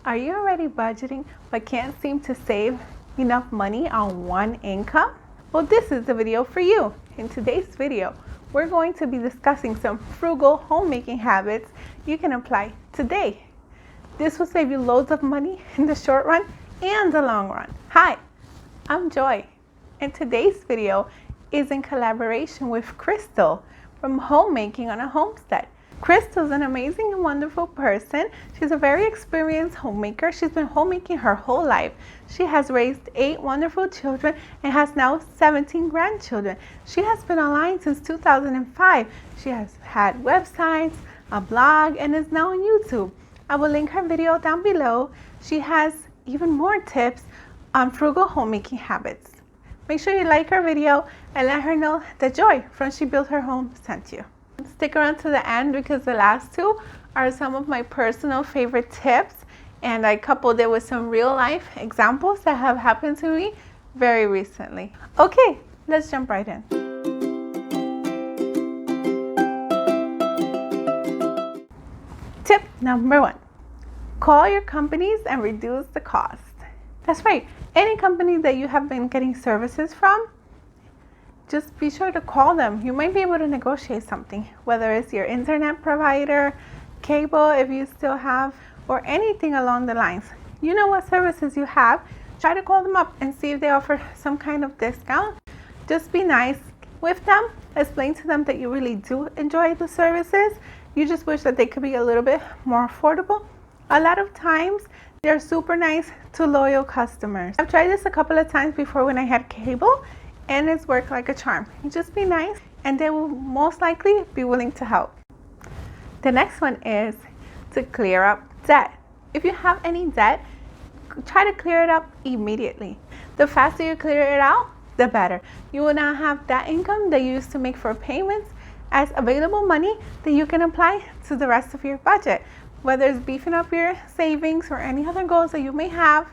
Are you already budgeting but can't seem to save enough money on one income? Well, this is the video for you. In today's video, we're going to be discussing some frugal homemaking habits you can apply today. This will save you loads of money in the short run and the long run. Hi, I'm Joy, and today's video is in collaboration with Crystal from Homemaking on a Homestead. Crystal's an amazing and wonderful person. She's a very experienced homemaker. She's been homemaking her whole life. She has raised 8 wonderful children and has now 17 grandchildren. She has been online since 2005. She has had websites, a blog, and is now on YouTube. I will link her video down below. She has even more tips on frugal homemaking habits. Make sure you like her video and let her know that Joy from She Built Her Home sent you. Stick around to the end because the last two are some of my personal favorite tips, and I coupled it with some real life examples that have happened to me very recently. Okay, let's jump right in. Tip number 1, call your companies and reduce the cost. That's right, any company that you have been getting services from, just be sure to call them. You might be able to negotiate something, whether it's your internet provider, cable if you still have, or anything along the lines. You know what services you have. Try to call them up and see if they offer some kind of discount. Just be nice with them. Explain to them that you really do enjoy the services. You just wish that they could be a little bit more affordable. A lot of times, they're super nice to loyal customers. I've tried this a couple of times before when I had cable, and it's worked like a charm. You just be nice and they will most likely be willing to help. The next one is to clear up debt. If you have any debt, try to clear it up immediately. The faster you clear it out, the better. You will not have that income that you used to make for payments as available money that you can apply to the rest of your budget. Whether it's beefing up your savings or any other goals that you may have,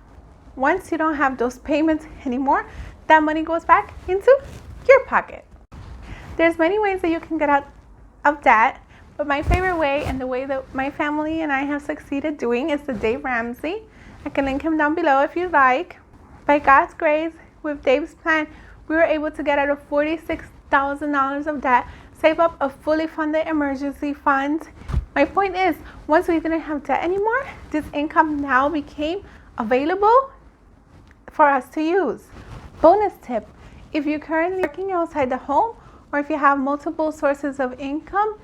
once you don't have those payments anymore, that money goes back into your pocket. There's many ways that you can get out of debt, but my favorite way and the way that my family and I have succeeded doing is the Dave Ramsey. I can link him down below if you'd like. By God's grace, with Dave's plan, we were able to get out of $46,000 of debt, save up a fully funded emergency fund. My point is, once we didn't have debt anymore, this income now became available for us to use. Bonus tip, if you're currently working outside the home or if you have multiple sources of income,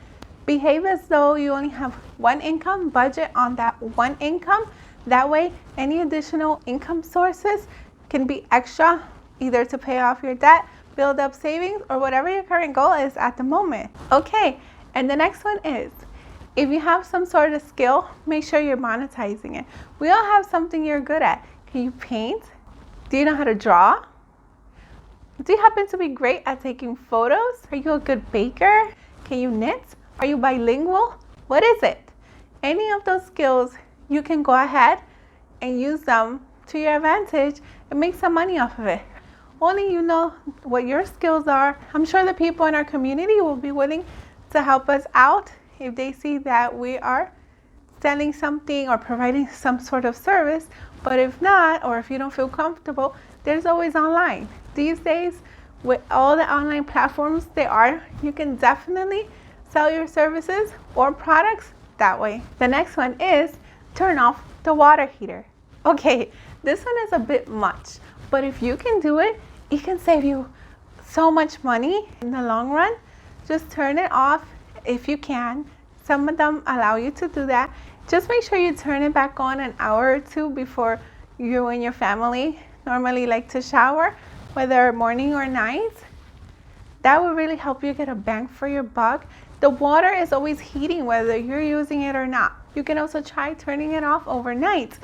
behave as though you only have one income, budget on that one income. That way, any additional income sources can be extra, either to pay off your debt, build up savings, or whatever your current goal is at the moment. Okay, and the next one is, if you have some sort of skill, make sure you're monetizing it. We all have something you're good at. Can you paint? Do you know how to draw? Do you happen to be great at taking photos? Are you a good baker? Can you knit? Are you bilingual? What is it? Any of those skills, you can go ahead and use them to your advantage and make some money off of it. Only you know what your skills are. I'm sure the people in our community will be willing to help us out if they see that we are selling something or providing some sort of service. But if not, or if you don't feel comfortable, there's always online. These days, with all the online platforms there are, you can definitely sell your services or products that way. The next one is turn off the water heater. Okay, this one is a bit much, but if you can do it, it can save you so much money in the long run. Just turn it off if you can. Some of them allow you to do that. Just make sure you turn it back on an hour or two before you and your family normally like to shower, whether morning or night. That will really help you get a bang for your buck. The water is always heating whether you're using it or not. You can also try turning it off overnight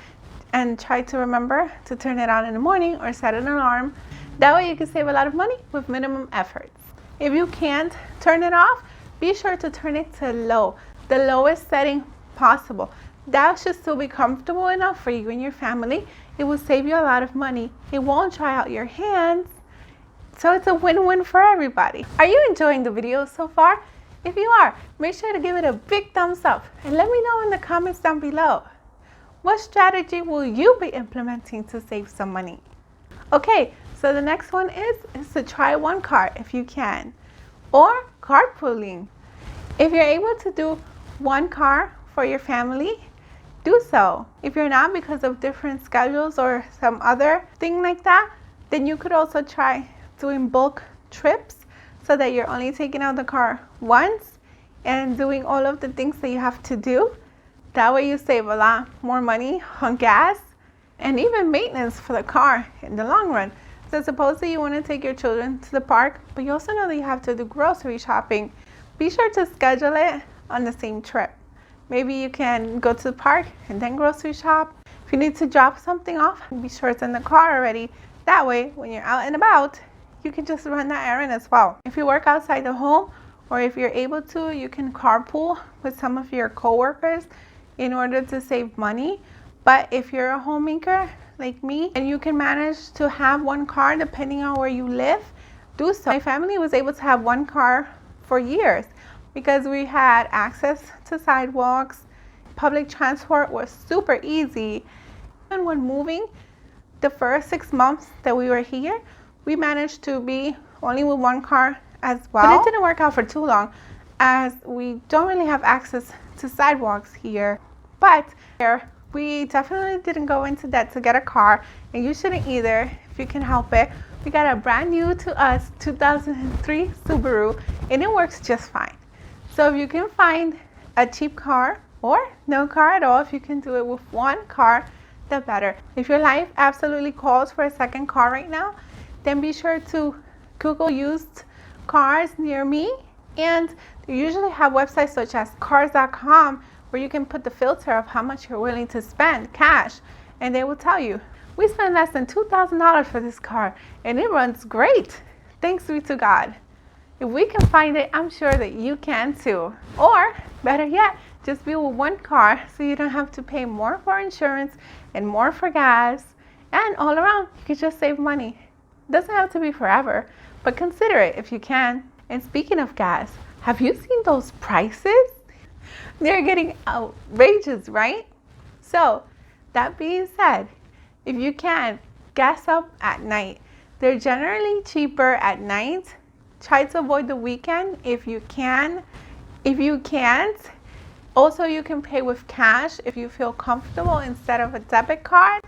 and try to remember to turn it on in the morning or set an alarm. That way you can save a lot of money with minimum efforts. If you can't turn it off, be sure to turn it to low, the lowest setting possible. That should still be comfortable enough for you and your family. It will save you a lot of money. It won't dry out your hands. So it's a win-win for everybody. Are you enjoying the video so far? If you are, make sure to give it a big thumbs up and let me know in the comments down below. What strategy will you be implementing to save some money? Okay, so the next one is to try one car if you can, or carpooling. If you're able to do one car for your family, do so. If you're not, because of different schedules or some other thing like that, then you could also try doing bulk trips so that you're only taking out the car once and doing all of the things that you have to do. That way you save a lot more money on gas and even maintenance for the car in the long run. So suppose that you want to take your children to the park, but you also know that you have to do grocery shopping. Be sure to schedule it on the same trip. Maybe you can go to the park and then grocery shop. If you need to drop something off, be sure it's in the car already. That way, when you're out and about, you can just run that errand as well. If you work outside the home, or if you're able to, you can carpool with some of your coworkers in order to save money. But if you're a homemaker like me and you can manage to have one car depending on where you live, do so. My family was able to have one car for years because we had access to sidewalks. Public transport was super easy. And when moving, the first 6 months that we were here, we managed to be only with one car as well. But it didn't work out for too long as we don't really have access to sidewalks here. But we definitely didn't go into debt to get a car, and you shouldn't either if you can help it. We got a brand new to us 2003 Subaru, and it works just fine. So if you can find a cheap car or no car at all, if you can do it with one car, the better. If your life absolutely calls for a second car right now, then be sure to Google used cars near me, and they usually have websites such as cars.com where you can put the filter of how much you're willing to spend cash, and they will tell you, we spent less than $2,000 for this car and it runs great. Thanks be to God. If we can find it, I'm sure that you can too. Or better yet, just be with one car so you don't have to pay more for insurance and more for gas, and all around you can just save money. It doesn't have to be forever, but consider it if you can. And speaking of gas, have you seen those prices? They're getting outrageous, right? So that being said, if you can, gas up at night. They're generally cheaper at night. Try to avoid the weekend if you can. If you can't, also you can pay with cash if you feel comfortable instead of a debit card.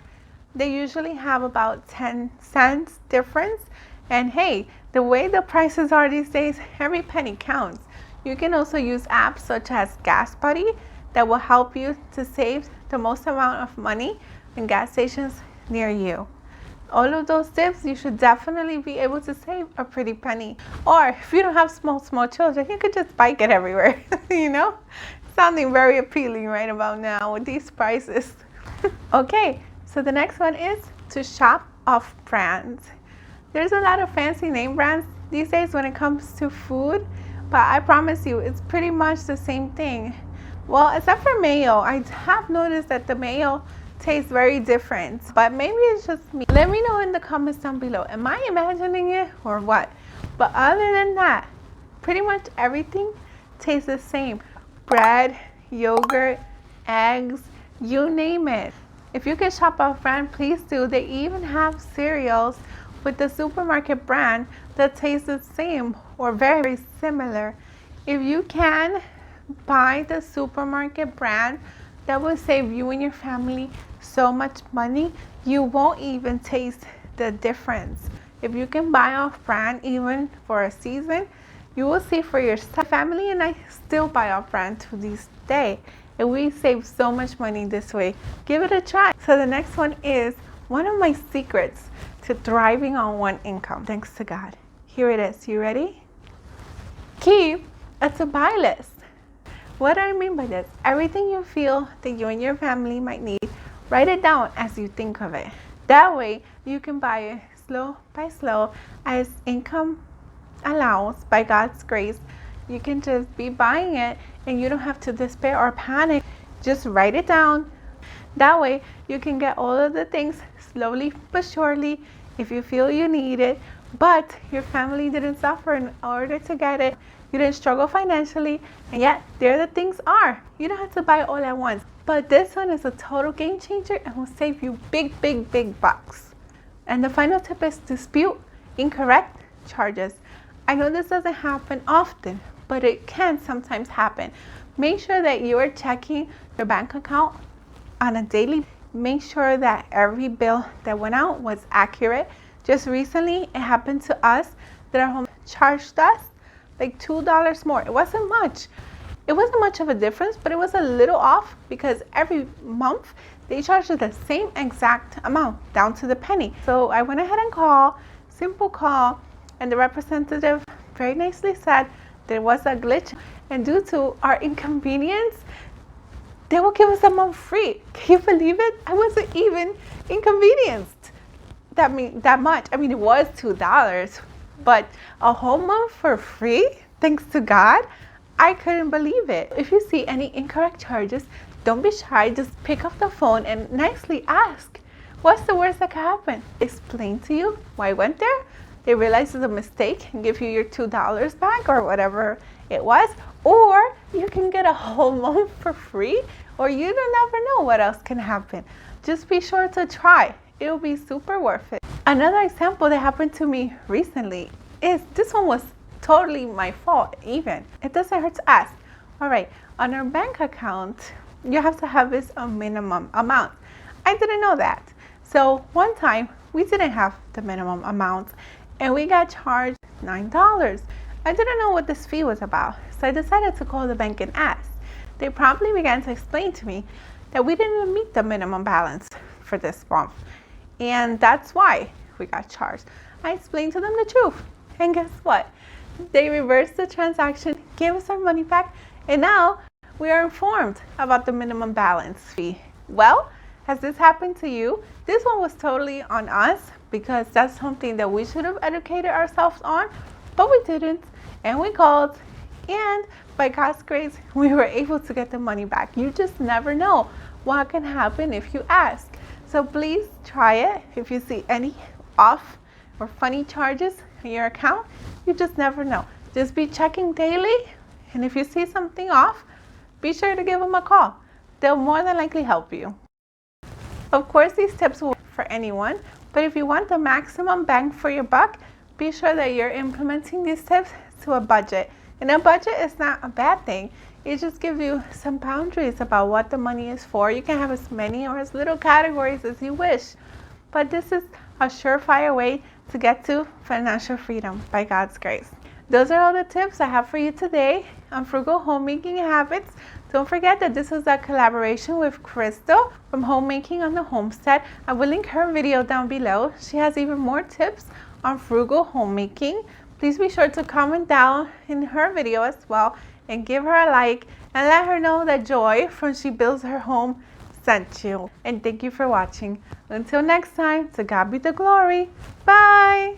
They usually have about 10 cents difference. And hey, the way the prices are these days, every penny counts. You can also use apps such as Gas Buddy that will help you to save the most amount of money in gas stations near you. All of those tips, you should definitely be able to save a pretty penny. Or if you don't have small children, you could just bike it everywhere, you know? Sounding very appealing right about now with these prices. Okay, so the next one is to shop off brands. There's a lot of fancy name brands these days when it comes to food, but I promise you, it's pretty much the same thing. Well, except for mayo. I have noticed that the mayo tastes very different, but maybe it's just me. Let me know in the comments down below. Am I imagining it or what? But other than that, pretty much everything tastes the same. Bread, yogurt, eggs, you name it. If you can shop off brand, please do. They even have cereals with the supermarket brand that tastes the same or very similar. If you can buy the supermarket brand, that will save you and your family so much money. You won't even taste the difference. If you can buy off brand even for a season, you will see for yourself. Family and I still buy off brand to this day, and we save so much money this way. Give it a try. So the next one is one of my secrets to thriving on one income, thanks to God. Here it is. You ready? Keep a to-buy list. What do I mean by this? Everything you feel that you and your family might need, write it down as you think of it. That way you can buy it slow by slow as income allows. By God's grace, you can just be buying it and you don't have to despair or panic. Just write it down. That way you can get all of the things slowly but surely if you feel you need it, but your family didn't suffer in order to get it. You didn't struggle financially, and yet there the things are. You don't have to buy all at once. But this one is a total game changer and will save you big, big, big bucks. And the final tip is dispute incorrect charges. I know this doesn't happen often, but it can sometimes happen. Make sure that you are checking your bank account on a daily. Make sure that every bill that went out was accurate. Just recently, it happened to us that our home charged us like $2 more. It wasn't much. It wasn't much of a difference, but it was a little off because every month they charged us the same exact amount down to the penny. So I went ahead and called, simple call, and the representative very nicely said there was a glitch, and due to our inconvenience, they will give us a month free. Can you believe it? I wasn't even inconvenienced that much. I mean, it was $2, but a whole month for free, thanks to God. I couldn't believe it. If you see any incorrect charges, don't be shy. Just pick up the phone and nicely ask, what's the worst that could happen? Explain to you why I went there. They realize it's a mistake and give you your $2 back or whatever it was. Or you can get a whole month for free, or you don't never know what else can happen. Just be sure to try. It'll be super worth it. Another example that happened to me recently is, this one was totally my fault even. It doesn't hurt to ask. All right, on our bank account, you have to have this a minimum amount. I didn't know that. So one time we didn't have the minimum amount and we got charged $9. I didn't know what this fee was about. So I decided to call the bank and ask. They promptly began to explain to me that we didn't meet the minimum balance for this month. And that's why we got charged. I explained to them the truth. And guess what? They reversed the transaction, gave us our money back, and now we are informed about the minimum balance fee. Well, has this happened to you? This one was totally on us because that's something that we should have educated ourselves on, but we didn't, and we called, and by God's grace, we were able to get the money back. You just never know what can happen if you ask. So please try it. If you see any off or funny charges in your account, you just never know. Just be checking daily, and if you see something off, be sure to give them a call. They'll more than likely help you. Of course, these tips will work for anyone, but if you want the maximum bang for your buck, be sure that you're implementing these tips to a budget. And a budget is not a bad thing. It just gives you some boundaries about what the money is for. You can have as many or as little categories as you wish, but this is a surefire way to get to financial freedom by God's grace. Those are all the tips I have for you today on Frugal Homemaking Habits. Don't forget that this was a collaboration with Crystal from Homemaking on the Homestead. I will link her video down below. She has even more tips on frugal homemaking. Please be sure to comment down in her video as well and give her a like and let her know that Joy from She Builds Her Home sent you. And thank you for watching. Until next time, to God be the glory. Bye.